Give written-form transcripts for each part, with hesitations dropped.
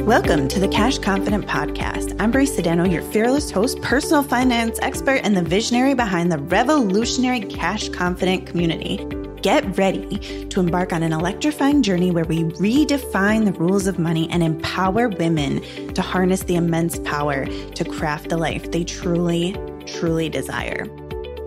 Welcome to the Cash Confident Podcast. I'm BRIE, your fearless host, personal finance expert, and the visionary behind the revolutionary Cash Confident community. Get ready to embark on an electrifying journey where we redefine the rules of money and empower women to harness the immense power to craft the life they truly, truly desire.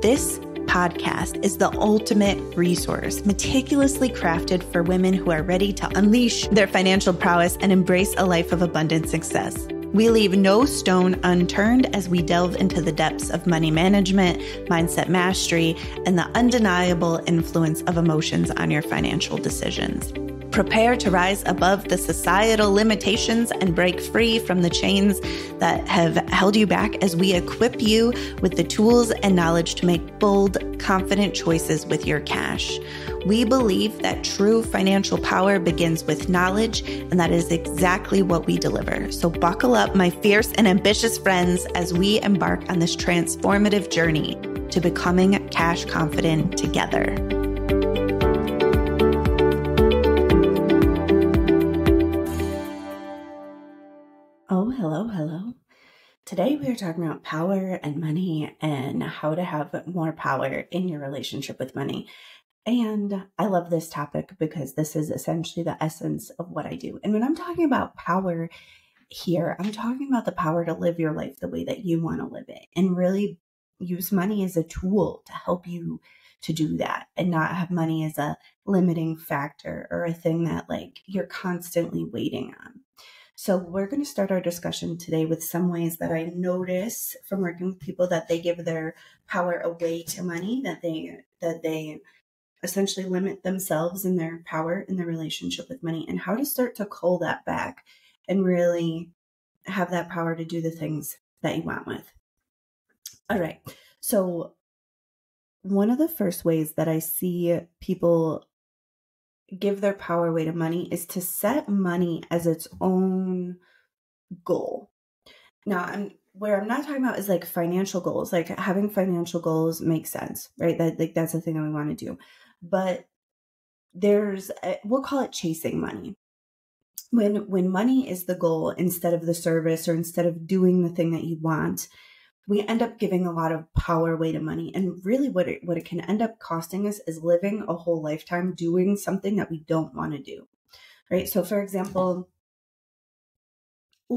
This podcast is the ultimate resource, meticulously crafted for women who are ready to unleash their financial prowess and embrace a life of abundant success. We leave no stone unturned as we delve into the depths of money management, mindset mastery, and the undeniable influence of emotions on your financial decisions. Prepare to rise above the societal limitations and break free from the chains that have held you back as we equip you with the tools and knowledge to make bold, confident choices with your cash. We believe that true financial power begins with knowledge, and that is exactly what we deliver. So buckle up, my fierce and ambitious friends, as we embark on this transformative journey to becoming cash confident together. Oh, hello. Today we are talking about power and money and how to have more power in your relationship with money. And I love this topic because this is essentially the essence of what I do. And when I'm talking about power here, I'm talking about the power to live your life the way that you want to live it and really use money as a tool to help you to do that and not have money as a limiting factor or a thing that you're constantly waiting on. So we're going to start our discussion today with some ways that I notice from working with people that they give their power away to money, that they essentially limit themselves in their power in their relationship with money, and how to start to cull that back and really have that power to do the things that you want with. All right. So one of the first ways that I see people give their power away to money is to set money as its own goal. Now, where I'm not talking about is financial goals. Having financial goals makes sense, right? That's the thing that we want to do. But we'll call it chasing money. When money is the goal instead of the service or instead of doing the thing that you want, we end up giving a lot of power away to money. And really what it can end up costing us is living a whole lifetime doing something that we don't want to do, right? So for example, I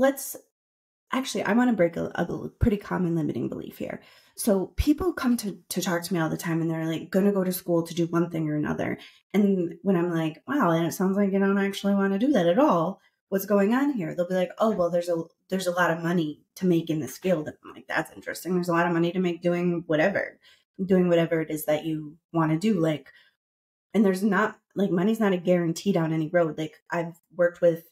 want to break a pretty common limiting belief here. So people come to talk to me all the time and they're going to go to school to do one thing or another. And when I'm like, wow, and it sounds like you don't actually want to do that at all. What's going on here? They'll be like, oh, well, there's a lot of money to make in this field. And I'm like, that's interesting. There's a lot of money to make doing whatever it is that you want to do. And there's not money's not a guaranteed on any road. I've worked with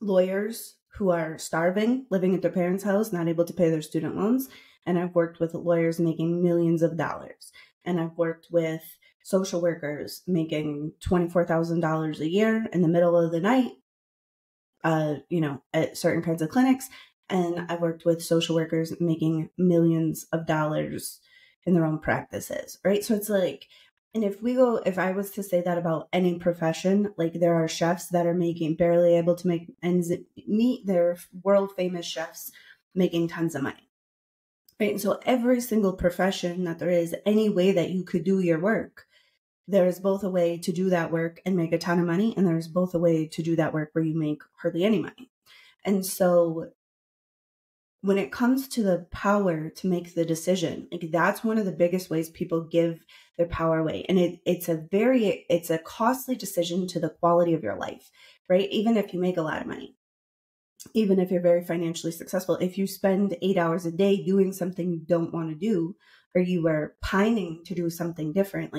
lawyers who are starving, living at their parents' house, not able to pay their student loans. And I've worked with lawyers making millions of dollars. And I've worked with social workers making $24,000 a year in the middle of the night, at certain kinds of clinics. And I've worked with social workers making millions of dollars in their own practices, right? So it's and if I was to say that about any profession, there are chefs that are barely able to make ends meet. They're world famous chefs making tons of money, right? And so every single profession that there is, any way that you could do your work, there's both a way to do that work and make a ton of money, and there's both a way to do that work where you make hardly any money. And so when it comes to the power to make the decision, that's one of the biggest ways people give their power away. And it's a costly decision to the quality of your life, right? Even if you make a lot of money, even if you're very financially successful, if you spend 8 hours a day doing something you don't want to do, or you are pining to do something different,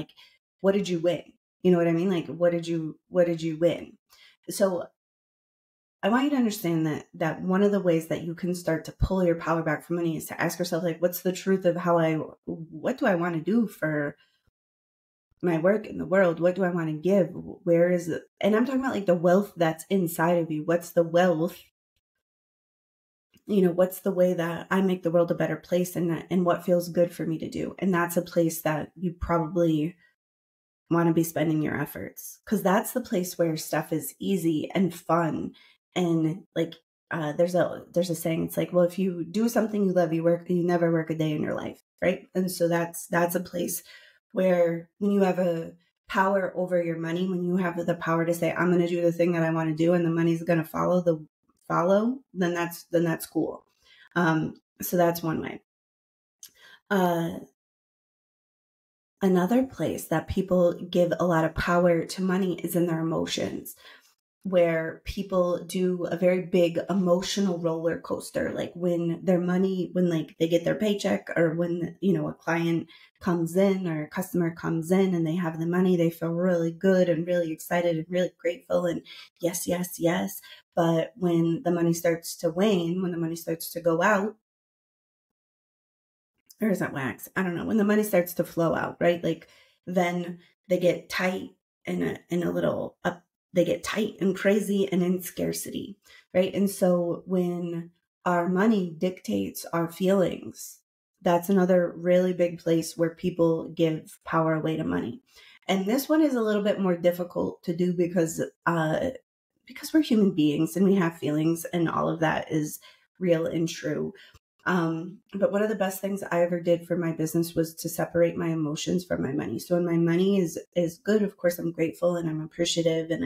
what did you win? You know what I mean? What did you win? So I want you to understand that one of the ways that you can start to pull your power back from money is to ask yourself, what's the truth of what do I want to do for my work in the world? What do I want to give? Where is it? And I'm talking about the wealth that's inside of you. What's the wealth? What's the way that I make the world a better place and what feels good for me to do? And that's a place that you probably want to be spending your efforts, because that's the place where stuff is easy and fun And like, there's a saying, it's like, well, if you do something you love, you never work a day in your life, right? And so that's a place where when you have a power over your money, when you have the power to say, I'm going to do the thing that I want to do, and the money's going to follow, then that's cool. So that's one way. Another place that people give a lot of power to money is in their emotions, where people do a very big emotional roller coaster. Like when like they get their paycheck, or when, a client comes in or a customer comes in and they have the money, they feel really good and really excited and really grateful and yes, yes, yes. But when the money starts to wane, when the money starts to go out, or is that wax? I don't know. When the money starts to flow out, right? Like then they get tight and a little up. They get tight and crazy and in scarcity, right? And so when our money dictates our feelings, that's another really big place where people give power away to money. And this one is a little bit more difficult to do because we're human beings and we have feelings, and all of that is real and true. But one of the best things I ever did for my business was to separate my emotions from my money. So when my money is good, of course, I'm grateful and I'm appreciative and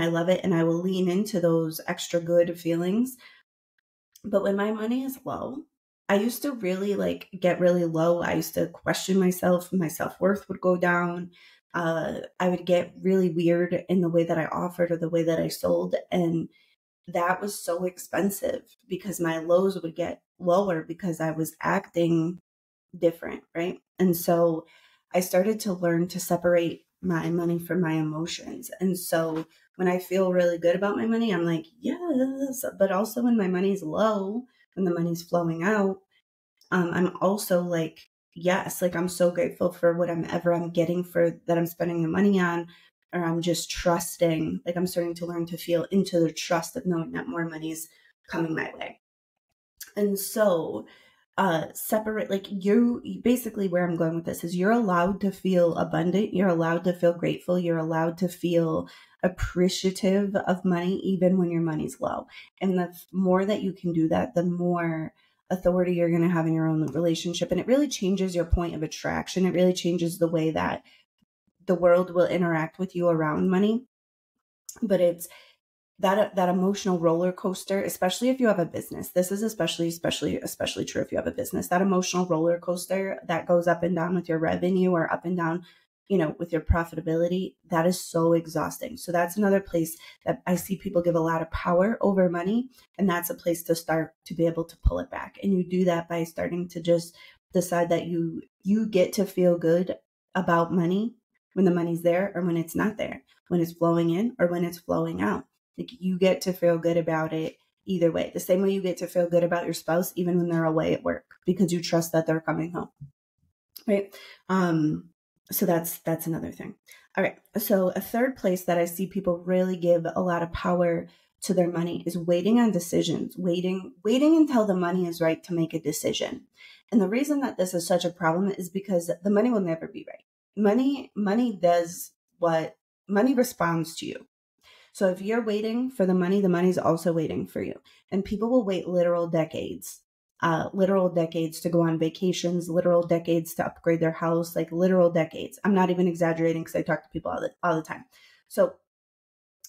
I love it. And I will lean into those extra good feelings. But when my money is low, I used to really get really low. I used to question myself. My self-worth would go down. I would get really weird in the way that I offered or the way that I sold. And that was so expensive because my lows would get lower because I was acting different, right? And so I started to learn to separate my money from my emotions. And so when I feel really good about my money, I'm like, yes. But also when my money's low, when the money's flowing out, I'm also like, yes, like I'm so grateful for whatever I'm getting for that I'm spending the money on, or I'm just trusting, like I'm starting to learn to feel into the trust of knowing that more money is coming my way. And so separate, like you basically, where I'm going with this is you're allowed to feel abundant, you're allowed to feel grateful, you're allowed to feel appreciative of money even when your money's low. And the more that you can do that, the more authority you're going to have in your own relationship. And it really changes your point of attraction. It really changes the way that the world will interact with you around money. But it's that emotional roller coaster, especially if you have a business. This is especially true if you have a business. That emotional roller coaster that goes up and down with your revenue, or up and down, with your profitability, that is so exhausting. So that's another place that I see people give a lot of power over money. And that's a place to start to be able to pull it back. And you do that by starting to just decide that you get to feel good about money when the money's there or when it's not there, when it's flowing in or when it's flowing out. Like you get to feel good about it either way. The same way you get to feel good about your spouse, even when they're away at work, because you trust that they're coming home. Right. So that's another thing. All right. So a third place that I see people really give a lot of power to their money is waiting on decisions, waiting until the money is right to make a decision. And the reason that this is such a problem is because the money will never be right. Money does what money responds to you. So if you're waiting for the money's also waiting for you. And people will wait literal decades to go on vacations, literal decades to upgrade their house, like literal decades. I'm not even exaggerating because I talk to people all the time. So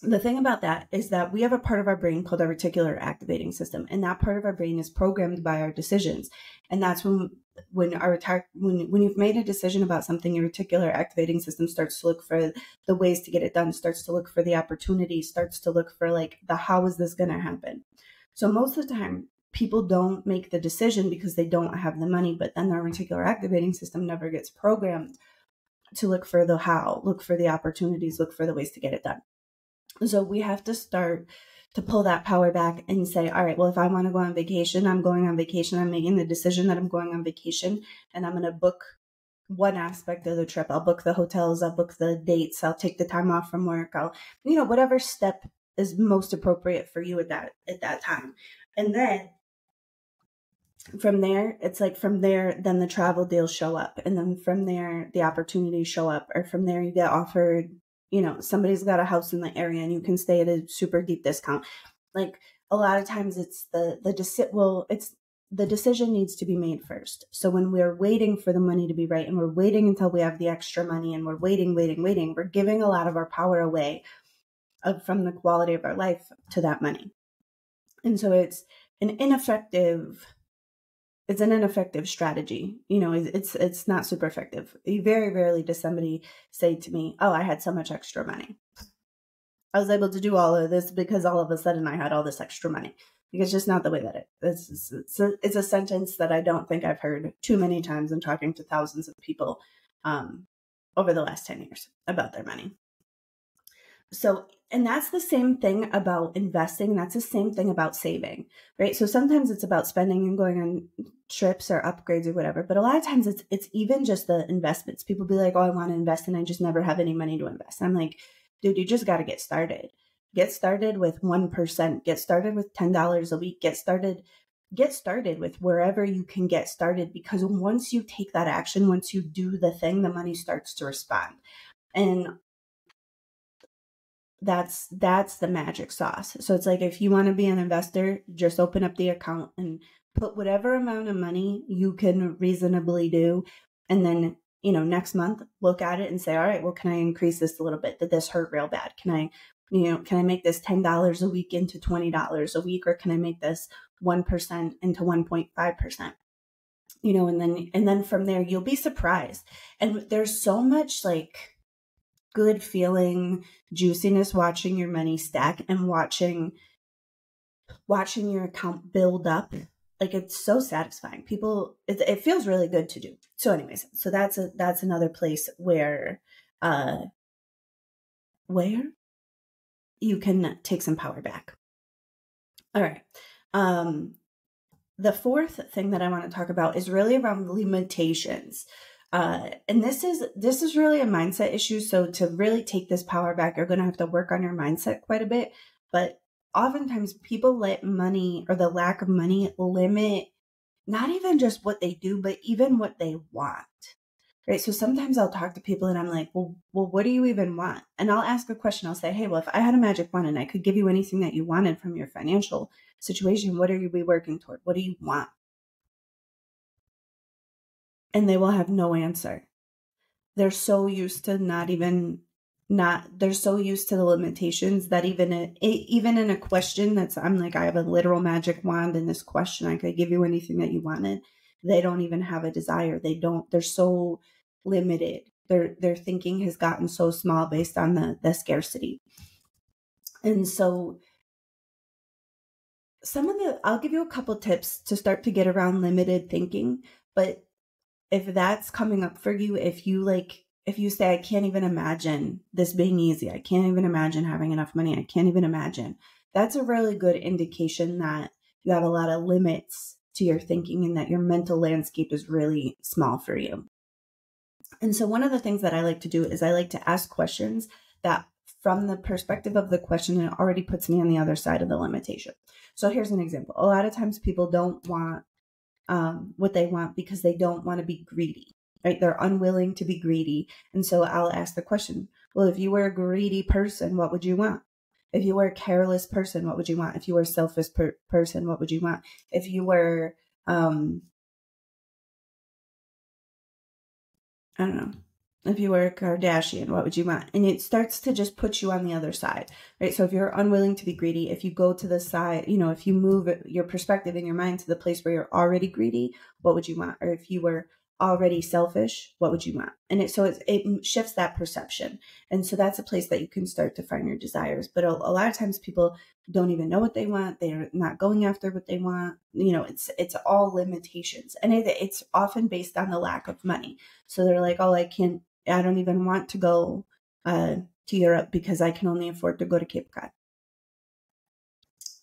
the thing about that is that we have a part of our brain called our reticular activating system. And that part of our brain is programmed by our decisions. And that's when you've made a decision about something, your reticular activating system starts to look for the ways to get it done, starts to look for the opportunity, starts to look for like the how is this going to happen. So most of the time, people don't make the decision because they don't have the money, but then their reticular activating system never gets programmed to look for the how, look for the opportunities, look for the ways to get it done. So we have to start to pull that power back and say, all right, well, if I want to go on vacation, I'm going on vacation. I'm making the decision that I'm going on vacation, and I'm going to book one aspect of the trip. I'll book the hotels, I'll book the dates, I'll take the time off from work. I'll, whatever step is most appropriate for you at that time. And then from there, it's like from there, then the travel deals show up. And then from there, the opportunities show up. Or from there, you get offered, somebody's got a house in the area and you can stay at a super deep discount. Like a lot of times it's the decision needs to be made first. So when we're waiting for the money to be right and we're waiting until we have the extra money and we're waiting, we're giving a lot of our power away from the quality of our life to that money. And so it's an ineffective strategy. It's not super effective. Very rarely does somebody say to me, oh, I had so much extra money. I was able to do all of this because all of a sudden I had all this extra money. Because it's just not the way that it's a sentence that I don't think I've heard too many times in talking to thousands of people over the last 10 years about their money. So, and that's the same thing about investing. That's the same thing about saving, right? So sometimes it's about spending and going on trips or upgrades or whatever. But a lot of times it's even just the investments. People be like, oh, I want to invest and I just never have any money to invest. I'm like, dude, you just got to get started. Get started with 1%. Get started with $10 a week. Get started with wherever you can get started, because once you take that action, once you do the thing, the money starts to respond. And that's the magic sauce. So it's like, if you want to be an investor, just open up the account and put whatever amount of money you can reasonably do. And then, next month, look at it and say, all right, well, can I increase this a little bit? Did this hurt real bad? Can I make this $10 a week into $20 a week? Or can I make this 1% into 1.5%? And then from there, you'll be surprised. And there's so much like good feeling, juiciness, watching your money stack and watching your account build up. Like, it's so satisfying. It feels really good to do. So anyways, so that's another place where you can take some power back. All right. The fourth thing that I want to talk about is really around limitations. And this is really a mindset issue. So to really take this power back, you're going to have to work on your mindset quite a bit. But oftentimes people let money, or the lack of money, limit not even just what they do, but even what they want. Right. So sometimes I'll talk to people and I'm like, well, what do you even want? And I'll ask a question. I'll say, hey, well, if I had a magic wand and I could give you anything that you wanted from your financial situation, what are you working toward? What do you want? And they will have no answer. They're so used to they're so used to the limitations that even in a question I'm like, I have a literal magic wand in this question, I could give you anything that you wanted. They don't even have a desire. They're so limited. Their thinking has gotten so small based on the scarcity. And so I'll give you a couple tips to start to get around limited thinking. But if that's coming up for you, if you say, I can't even imagine this being easy, I can't even imagine having enough money, I can't even imagine, that's a really good indication that you have a lot of limits to your thinking and that your mental landscape is really small for you. And so one of the things that I like to do is I like to ask questions that, from the perspective of the question, it already puts me on the other side of the limitation. So here's an example. A lot of times people don't want what they want because they don't want to be greedy, right? They're unwilling to be greedy. And so I'll ask the question, well, if you were a greedy person, what would you want? If you were a careless person, what would you want? If you were a selfish person, what would you want? If you were, I don't know, if you were a Kardashian, what would you want? And it starts to just put you on the other side, right? So if you're unwilling to be greedy, if you go to the side, if you move your perspective in your mind to the place where you're already greedy, what would you want? Or if you were already selfish, what would you want? And it shifts that perception. And so that's a place that you can start to find your desires. But a lot of times people don't even know what they want. They're not going after what they want. It's all limitations. And it's often based on the lack of money. So they're like, oh, I don't even want to go to Europe because I can only afford to go to Cape Cod.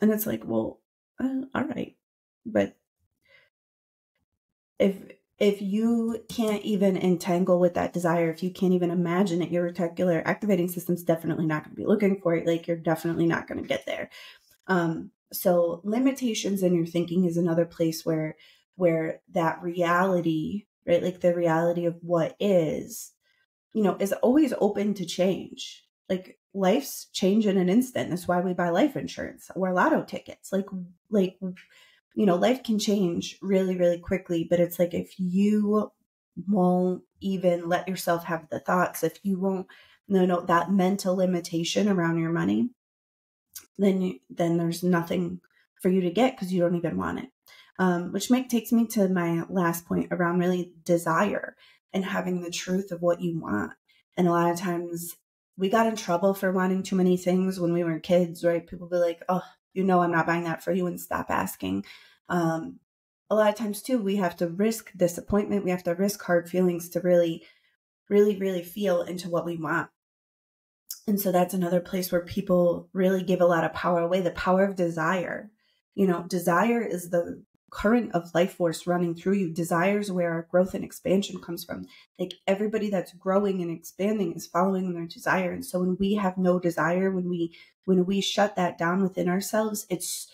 And it's like, well, all right. But if you can't even entangle with that desire, if you can't even imagine it, your reticular activating system's definitely not going to be looking for it. Like, you're definitely not going to get there. So limitations in your thinking is another place where that reality, right? Like the reality of what is always open to change. Like, life's change in an instant. That's why we buy life insurance or lotto tickets. Like, life can change really, really quickly, but it's like, if you won't even let yourself have the thoughts, if you won't, that mental limitation around your money, then there's nothing for you to get because you don't even want it. Which takes me to my last point around really desire and having the truth of what you want. And a lot of times we got in trouble for wanting too many things when we were kids, right? People be like, oh, I'm not buying that for you, and stop asking. A lot of times too, we have to risk disappointment. We have to risk hard feelings to really, really, really feel into what we want. And so that's another place where people really give a lot of power away, the power of desire. Desire is the current of life force running through you. Desire is where our growth and expansion comes from. Like, everybody that's growing and expanding is following their desire. And so when we have no desire, when we shut that down within ourselves, it's,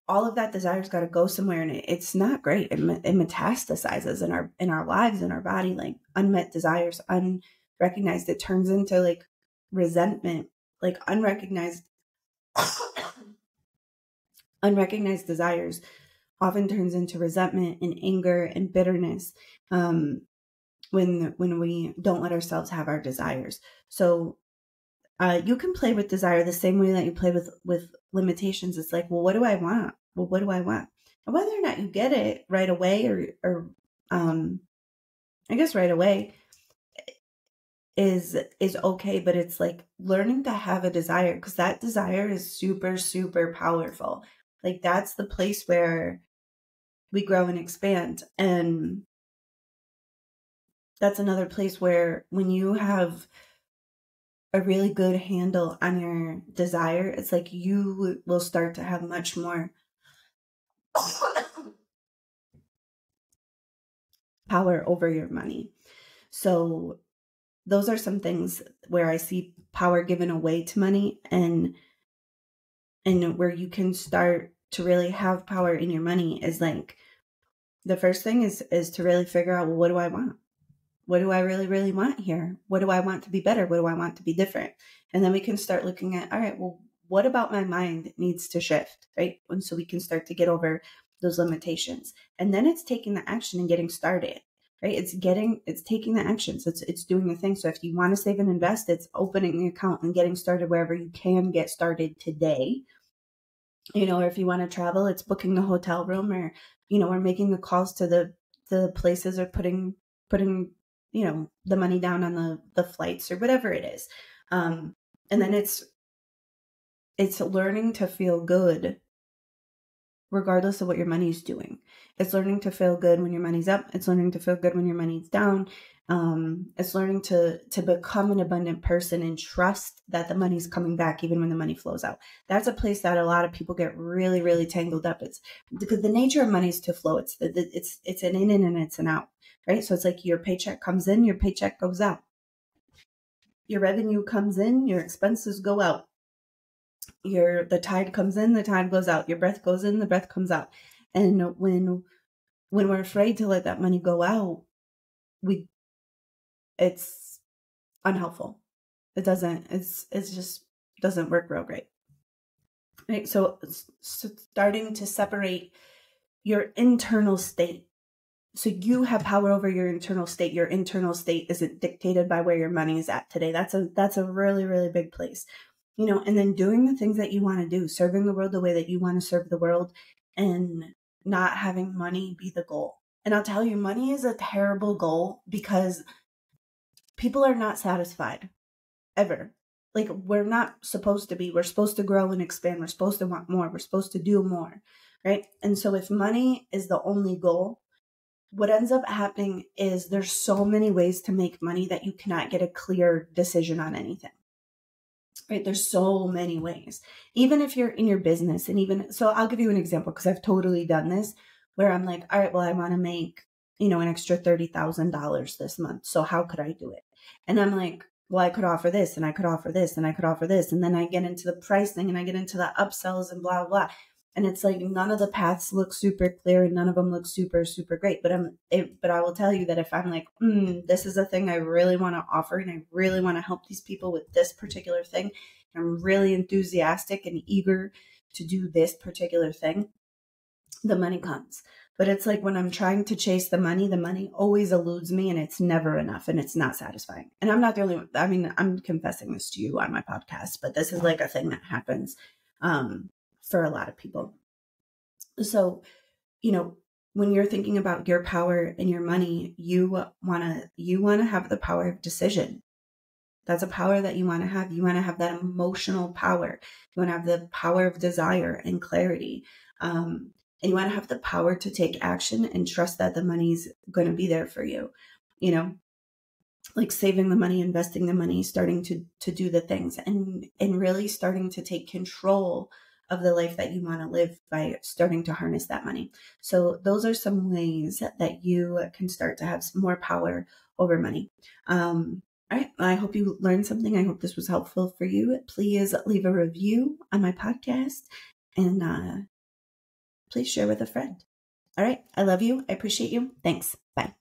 all of that desire's got to go somewhere, and it's not great. It metastasizes in our lives, in our body. Like, unmet desires, unrecognized, it turns into like resentment. Like, unrecognized desires often turns into resentment and anger and bitterness when we don't let ourselves have our desires. So you can play with desire the same way that you play with limitations. It's like, well, what do I want? Well, what do I want? And whether or not you get it right away or I guess right away is okay, but it's like learning to have a desire, because that desire is super, super powerful. Like, that's the place where we grow and expand. And that's another place where when you have a really good handle on your desire, it's like you will start to have much more power over your money. So those are some things where I see power given away to money, and where you can start to really have power in your money is like, the first thing is to really figure out, well, what do I want? What do I really, really want here? What do I want to be better? What do I want to be different? And then we can start looking at, all right, well, what about my mind needs to shift, right? And so we can start to get over those limitations. And then it's taking the action and getting started, right? It's taking the actions. It's doing the thing. So if you want to save and invest, it's opening the account and getting started wherever you can get started today. Or if you want to travel, it's booking the hotel room, or, or making the calls to the places, or putting the money down on the flights, or whatever it is. And then it's learning to feel good regardless of what your money is doing. It's learning to feel good when your money's up. It's learning to feel good when your money's down. It's learning to become an abundant person and trust that the money's coming back even when the money flows out. That's a place that a lot of people get really, really tangled up. It's because the nature of money is to flow. It's an in and it's an out, right? So it's like your paycheck comes in, your paycheck goes out. Your revenue comes in, your expenses go out. The tide comes in, the tide goes out. Your breath goes in, the breath comes out. And when we're afraid to let that money go out, it's unhelpful. It just doesn't work real great. Right? So starting to separate your internal state. So you have power over your internal state. Your internal state isn't dictated by where your money is at today. That's a really, really big place. And then doing the things that you want to do, serving the world the way that you want to serve the world, and not having money be the goal. And I'll tell you, money is a terrible goal because people are not satisfied ever. Like, we're not supposed to be. We're supposed to grow and expand. We're supposed to want more. We're supposed to do more, right? And so if money is the only goal, what ends up happening is there's so many ways to make money that you cannot get a clear decision on anything. Right? There's so many ways, even if you're in your business. And so I'll give you an example, because I've totally done this, where I'm like, all right, well, I want to make, an extra $30,000 this month. So how could I do it? And I'm like, well, I could offer this, and I could offer this, and I could offer this. And then I get into the pricing, and I get into the upsells and blah, blah. And it's like none of the paths look super clear and none of them look super, super great. But I will tell you that if I'm like, this is a thing I really want to offer and I really want to help these people with this particular thing, and I'm really enthusiastic and eager to do this particular thing, the money comes. But it's like when I'm trying to chase the money always eludes me and it's never enough and it's not satisfying. And I'm not the only one. I mean, I'm confessing this to you on my podcast, but this is like a thing that happens for a lot of people. So, when you're thinking about your power and your money, you want to have the power of decision. That's a power that you want to have. You want to have that emotional power. You want to have the power of desire and clarity. And you want to have the power to take action and trust that the money's going to be there for you. Like saving the money, investing the money, starting to do the things and really starting to take control of the life that you want to live by starting to harness that money. So those are some ways that you can start to have some more power over money. All right. I hope you learned something. I hope this was helpful for you. Please leave a review on my podcast and please share with a friend. All right. I love you. I appreciate you. Thanks. Bye.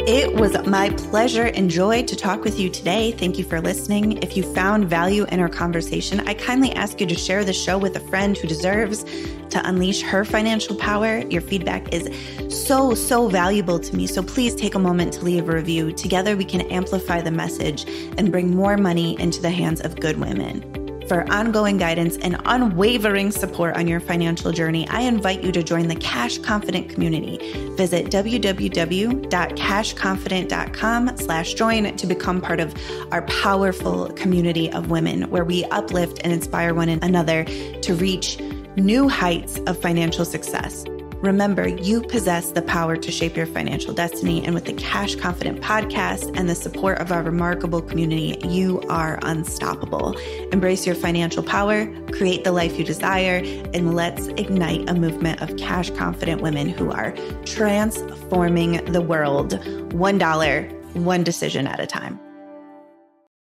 It was my pleasure and joy to talk with you today. Thank you for listening. If you found value in our conversation, I kindly ask you to share the show with a friend who deserves to unleash her financial power. Your feedback is so valuable to me. So please take a moment to leave a review. Together, we can amplify the message and bring more money into the hands of good women. For ongoing guidance and unwavering support on your financial journey, I invite you to join the Cash Confident community. Visit www.cashconfident.com/join to become part of our powerful community of women where we uplift and inspire one another to reach new heights of financial success. Remember, you possess the power to shape your financial destiny. And with the Cash Confident podcast and the support of our remarkable community, you are unstoppable. Embrace your financial power, create the life you desire, and let's ignite a movement of cash confident women who are transforming the world $1, one decision at a time.